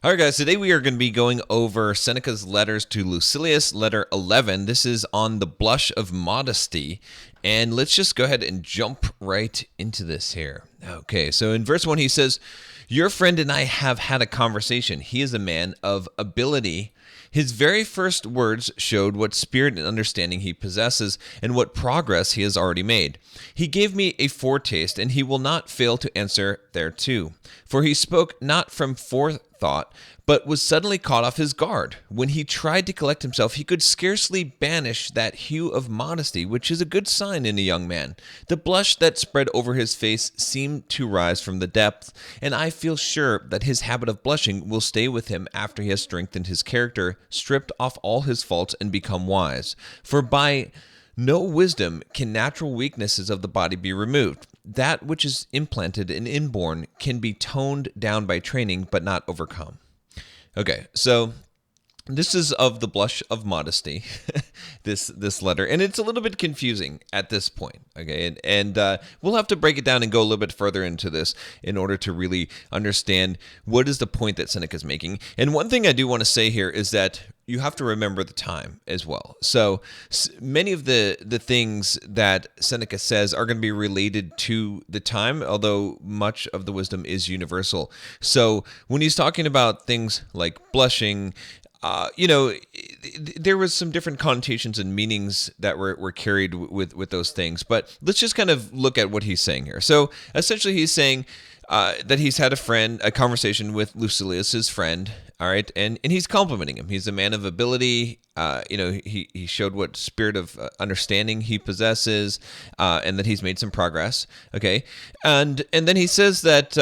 All right, guys, today we are going to be going over Seneca's letters to Lucilius, letter 11. This is on the blush of modesty. And let's just go ahead and jump right into this here. Okay, so in verse 1, he says, "Your friend and I have had a conversation. He is a man of ability. His very first words showed what spirit and understanding he possesses and what progress he has already made. He gave me a foretaste, and he will not fail to answer thereto. For he spoke not from forethought, but was suddenly caught off his guard. When he tried to collect himself, he could scarcely banish that hue of modesty, which is a good sign in a young man. The blush that spread over his face seemed to rise from the depths, and I feel sure that his habit of blushing will stay with him after he has strengthened his character, stripped off all his faults, and become wise. For by no wisdom can natural weaknesses of the body be removed. That which is implanted and inborn can be toned down by training, but not overcome." Okay, so this is of the blush of modesty, this letter, and it's a little bit confusing at this point. Okay, and we'll have to break it down and go a little bit further into this in order to really understand what is the point that Seneca is making. And one thing I do want to say here is that you have to remember the time as well. So many of the things that Seneca says are going to be related to the time, although much of the wisdom is universal. So when he's talking about things like blushing, there was some different connotations and meanings that were carried with those things. But let's just kind of look at what he's saying here. So essentially he's saying that he's had a conversation with Lucilius, his friend, all right, and he's complimenting him. He's a man of ability. He showed what spirit of understanding he possesses, and that he's made some progress. Okay, and then he says that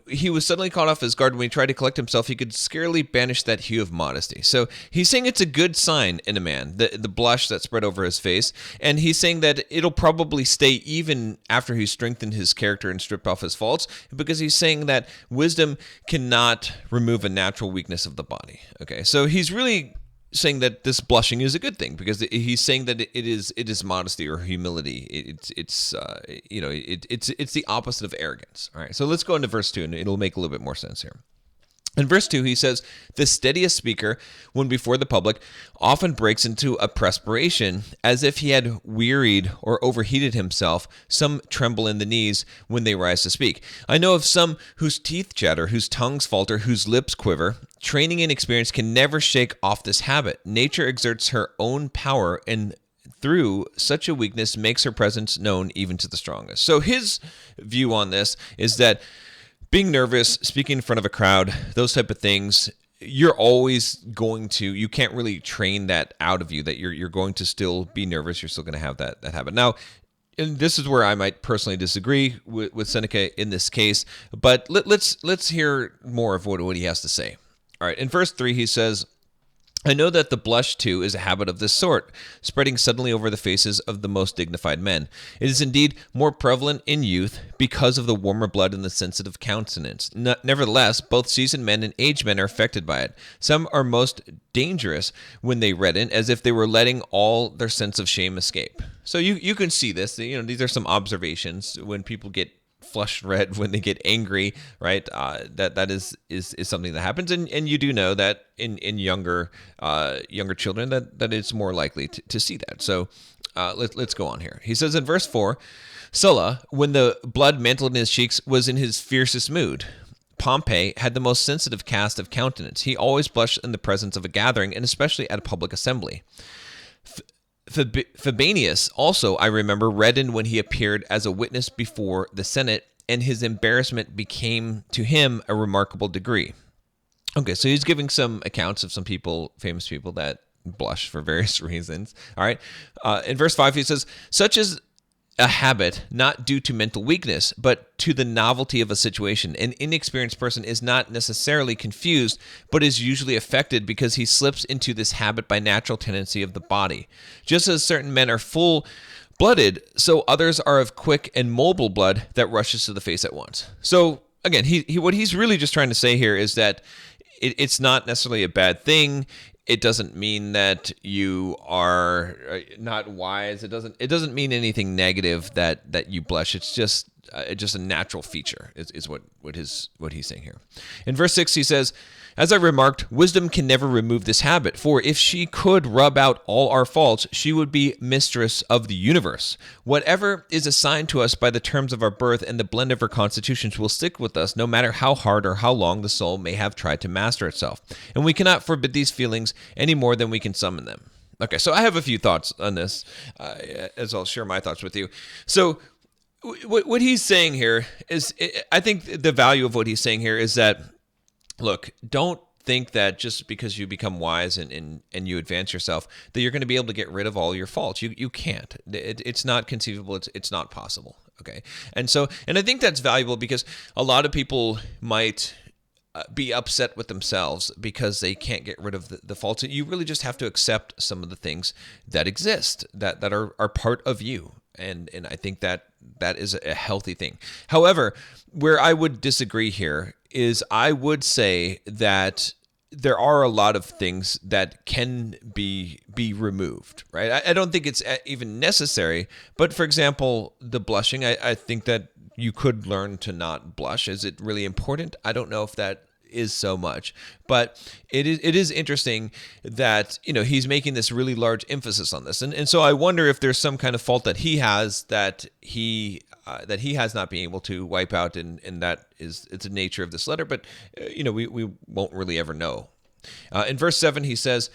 he was suddenly caught off his guard when he tried to collect himself. He could scarcely banish that hue of modesty. So he's saying it's a good sign in a man, the blush that spread over his face. And he's saying that it'll probably stay even after he's strengthened his character and stripped off his faults, because he's saying that wisdom cannot remove a natural weakness of the body. Okay, so he's really saying that this blushing is a good thing, because he's saying that it is modesty or humility. It's the opposite of arrogance. All right, so let's go into verse 2, and it'll make a little bit more sense here. In verse 2, he says, "The steadiest speaker, when before the public, often breaks into a perspiration, as if he had wearied or overheated himself. Some tremble in the knees when they rise to speak. I know of some whose teeth chatter, whose tongues falter, whose lips quiver. Training and experience can never shake off this habit. Nature exerts her own power, and through such a weakness makes her presence known even to the strongest." So his view on this is that being nervous, speaking in front of a crowd, those type of things, you're always going to, you can't really train that out of you, that you're going to still be nervous. You're still going to have that habit. Now, and this is where I might personally disagree with Seneca in this case, but let's hear more of what he has to say. All right, in verse 3, he says, "I know that the blush, too, is a habit of this sort, spreading suddenly over the faces of the most dignified men. It is indeed more prevalent in youth because of the warmer blood and the sensitive countenance. Nevertheless, both seasoned men and aged men are affected by it. Some are most dangerous when they redden, as if they were letting all their sense of shame escape." So you can see this. These are some observations when people get flushed red, when they get angry, right? That is something that happens, and you do know that in younger children that it's more likely to see that. So let's go on here. He says in verse 4, "Sulla, when the blood mantled in his cheeks, was in his fiercest mood. Pompey had the most sensitive cast of countenance. He always blushed in the presence of a gathering, and especially at a public assembly. Fabanius also, I remember, reddened when he appeared as a witness before the Senate, and his embarrassment became to him a remarkable degree." Okay, so he's giving some accounts of some people, famous people, that blush for various reasons. All right, in verse 5, he says, "Such is a habit not due to mental weakness, but to the novelty of a situation. An inexperienced person is not necessarily confused, but is usually affected because he slips into this habit by natural tendency of the body. Just as certain men are full-blooded, so others are of quick and mobile blood that rushes to the face at once." So again, what he's really just trying to say here is that it's not necessarily a bad thing. It doesn't mean that you are not wise. It doesn't mean anything negative that you blush. It's just just a natural feature is what he's saying here. In verse 6, he says, "As I remarked, wisdom can never remove this habit, for if she could rub out all our faults, she would be mistress of the universe. Whatever is assigned to us by the terms of our birth and the blend of our constitutions will stick with us, no matter how hard or how long the soul may have tried to master itself. And we cannot forbid these feelings any more than we can summon them." Okay, so I have a few thoughts on this, as I'll share my thoughts with you. So what he's saying here is, I think the value of what he's saying here is that, look, don't think that just because you become wise and you advance yourself, that you're going to be able to get rid of all your faults. You can't. It's not conceivable. It's not possible. Okay. And I think that's valuable because a lot of people might be upset with themselves because they can't get rid of the faults. You really just have to accept some of the things that exist, that are part of you. And I think that is a healthy thing. However, where I would disagree here is I would say that there are a lot of things that can be removed, right? I don't think it's even necessary. But for example, the blushing, I think that you could learn to not blush. Is it really important? I don't know if that is so much, but it is interesting that, he's making this really large emphasis on this, and so I wonder if there's some kind of fault that he has that he has not been able to wipe out, and it's the nature of this letter. But we won't really ever know. In verse 7, he says,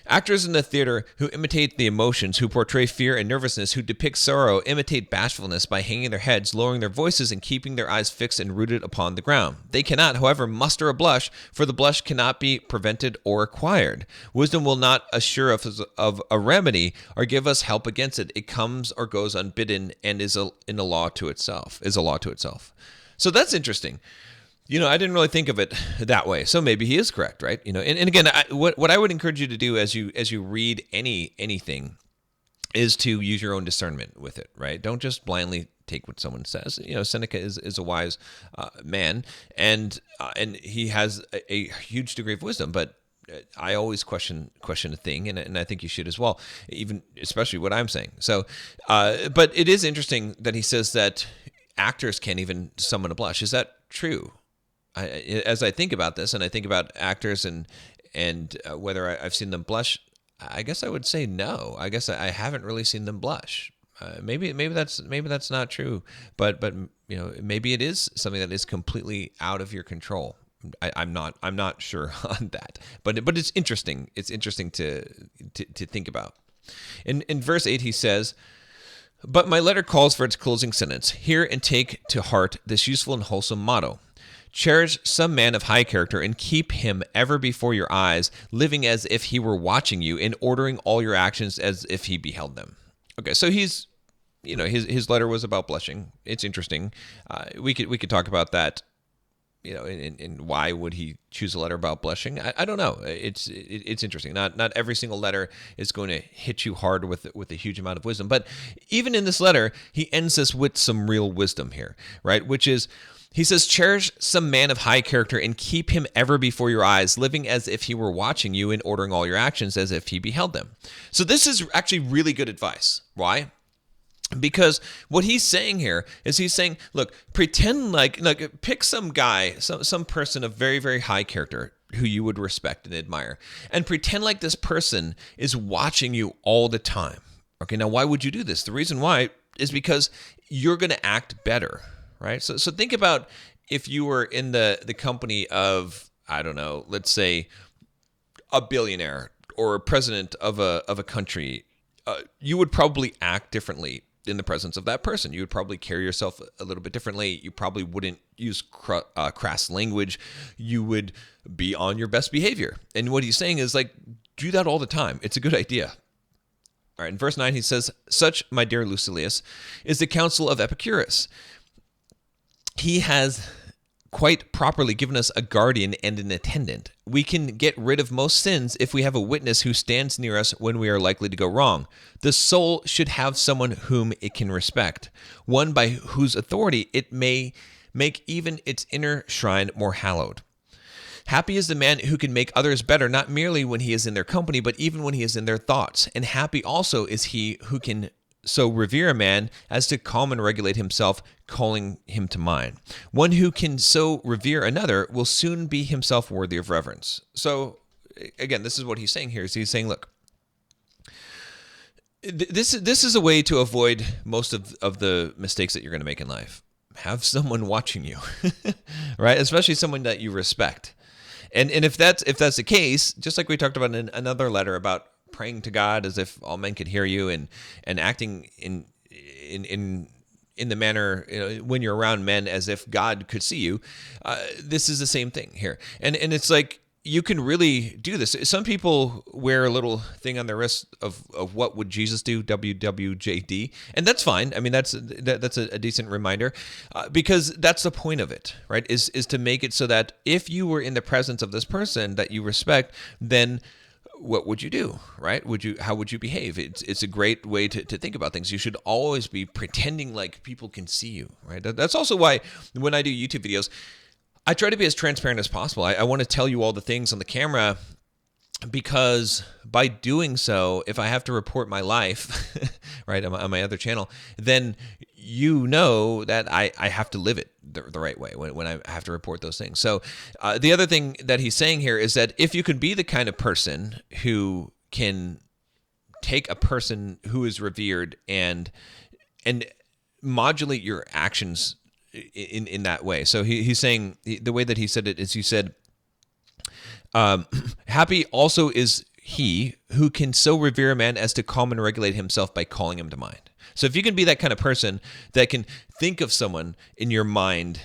"Actors in the theater who imitate the emotions, who portray fear and nervousness, who depict sorrow, imitate bashfulness by hanging their heads, lowering their voices, and keeping their eyes fixed and rooted upon the ground. They cannot, however, muster a blush, for the blush cannot be prevented or acquired. Wisdom will not assure us of a remedy or give us help against it. It comes or goes unbidden and is a law to itself. So that's interesting. I didn't really think of it that way. So maybe he is correct, right? And again, what I would encourage you to do as you read anything is to use your own discernment with it, right? Don't just blindly take what someone says. Seneca is a wise man, and he has a huge degree of wisdom, but I always question a thing, and I think you should as well, especially what I'm saying. So, but it is interesting that he says that actors can't even summon a blush. Is that true? As I think about this, and I think about actors and whether I've seen them blush, I guess I would say no. I guess I haven't really seen them blush. Maybe that's not true, but maybe it is something that is completely out of your control. I'm not sure on that, but it's interesting. It's interesting to think about. In verse 8, he says, "But my letter calls for its closing sentence. Hear and take to heart this useful and wholesome motto. Cherish some man of high character and keep him ever before your eyes, living as if he were watching you and ordering all your actions as if he beheld them." Okay, so his letter was about blushing. It's interesting. We could talk about that. And why would he choose a letter about blushing? I don't know. It's interesting. Not every single letter is going to hit you hard with a huge amount of wisdom. But even in this letter, he ends this with some real wisdom here, right? Which is, he says, "Cherish some man of high character and keep him ever before your eyes, living as if he were watching you and ordering all your actions as if he beheld them." So this is actually really good advice. Why? Because what he's saying here is he's saying, look, pretend like pick some guy, some person of very, very high character who you would respect and admire, and pretend like this person is watching you all the time. Okay, now why would you do this? The reason why is because you're going to act better, right? So think about if you were in the company of, I don't know, let's say a billionaire or a president of a country, you would probably act differently in the presence of that person. You would probably carry yourself a little bit differently. You probably wouldn't use crass language. You would be on your best behavior. And what he's saying is, do that all the time. It's a good idea. All right, in verse 9, he says, "Such, my dear Lucilius, is the counsel of Epicurus. He has quite properly given us a guardian and an attendant. We can get rid of most sins if we have a witness who stands near us when we are likely to go wrong. The soul should have someone whom it can respect, one by whose authority it may make even its inner shrine more hallowed. Happy is the man who can make others better, not merely when he is in their company, but even when he is in their thoughts. And happy also is he who can so revere a man as to calm and regulate himself, calling him to mind. One who can so revere another will soon be himself worthy of reverence. So again, this is what he's saying here. Is he's saying, look, this is a way to avoid most of the mistakes that you're going to make in life. Have someone watching you, right? Especially someone that you respect. And if that's the case, just like we talked about in another letter about praying to God as if all men could hear you, and acting in the manner, when you're around men as if God could see you, this is the same thing here. And it's like, you can really do this. Some people wear a little thing on their wrist of what would Jesus do, WWJD, and that's fine. I mean, that's a decent reminder, because that's the point of it, right? Is to make it so that if you were in the presence of this person that you respect, then what would you do, right? How would you behave? It's a great way to think about things. You should always be pretending like people can see you, right? That's also why when I do YouTube videos, I try to be as transparent as possible. I want to tell you all the things on the camera, because by doing so, if I have to report my life, right, on my other channel, then you know that I have to live it the right way when I have to report those things. So the other thing that he's saying here is that if you could be the kind of person who can take a person who is revered and modulate your actions in that way. So he's saying, the way that he said it is, he said, happy also is he who can so revere a man as to calm and regulate himself by calling him to mind. So if you can be that kind of person that can think of someone in your mind,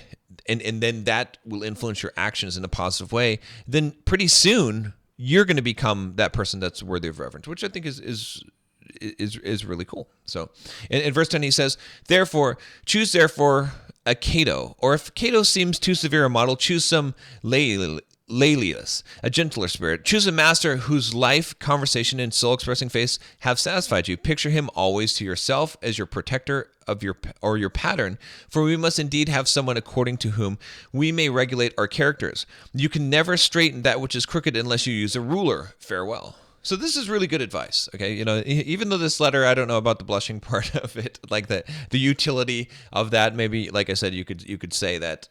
and then that will influence your actions in a positive way, then pretty soon you're going to become that person that's worthy of reverence, which I think is really cool. So in verse 10 he says, choose a Cato, or if Cato seems too severe a model, choose some Laelius, a gentler spirit. Choose a master whose life, conversation, and soul-expressing face have satisfied you. Picture him always to yourself as your protector of your pattern, for we must indeed have someone according to whom we may regulate our characters. You can never straighten that which is crooked unless you use a ruler. Farewell. So this is really good advice, okay? Even though this letter, I don't know about the blushing part of it, like the utility of that. Maybe, like I said, you could say that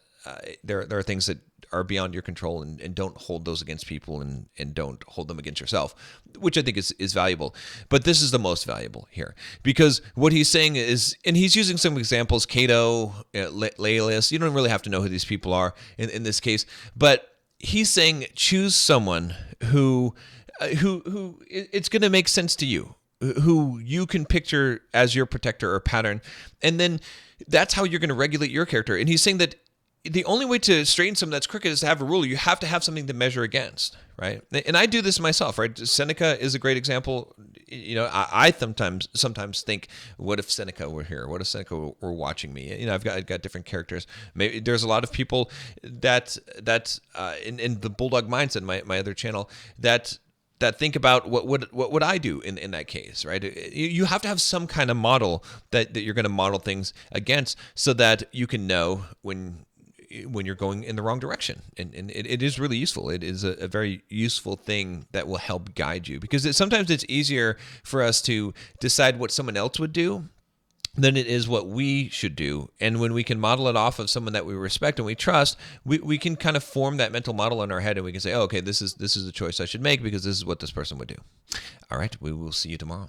there are things that are beyond your control, and don't hold those against people, and don't hold them against yourself, which I think is valuable. But this is the most valuable here, because what he's saying is, and he's using some examples, Cato, Laelius. You don't really have to know who these people are in this case, but he's saying choose someone who it's going to make sense to you, who you can picture as your protector or pattern, and then that's how you're going to regulate your character. And he's saying that the only way to straighten something that's crooked is to have a ruler. You have to have something to measure against, right? And I do this myself, right? Seneca is a great example. I sometimes think, what if Seneca were here? What if Seneca were watching me? I've got different characters. Maybe there's a lot of people that in the Bulldog Mindset, my other channel, that think about what would I do in that case, right? You have to have some kind of model that you're going to model things against, so that you can know when you're going in the wrong direction. And it is really useful. It is a very useful thing that will help guide you, because sometimes it's easier for us to decide what someone else would do than it is what we should do. And when we can model it off of someone that we respect and we trust, we can kind of form that mental model in our head, and we can say, oh, okay, this is the choice I should make because this is what this person would do. All right, we will see you tomorrow.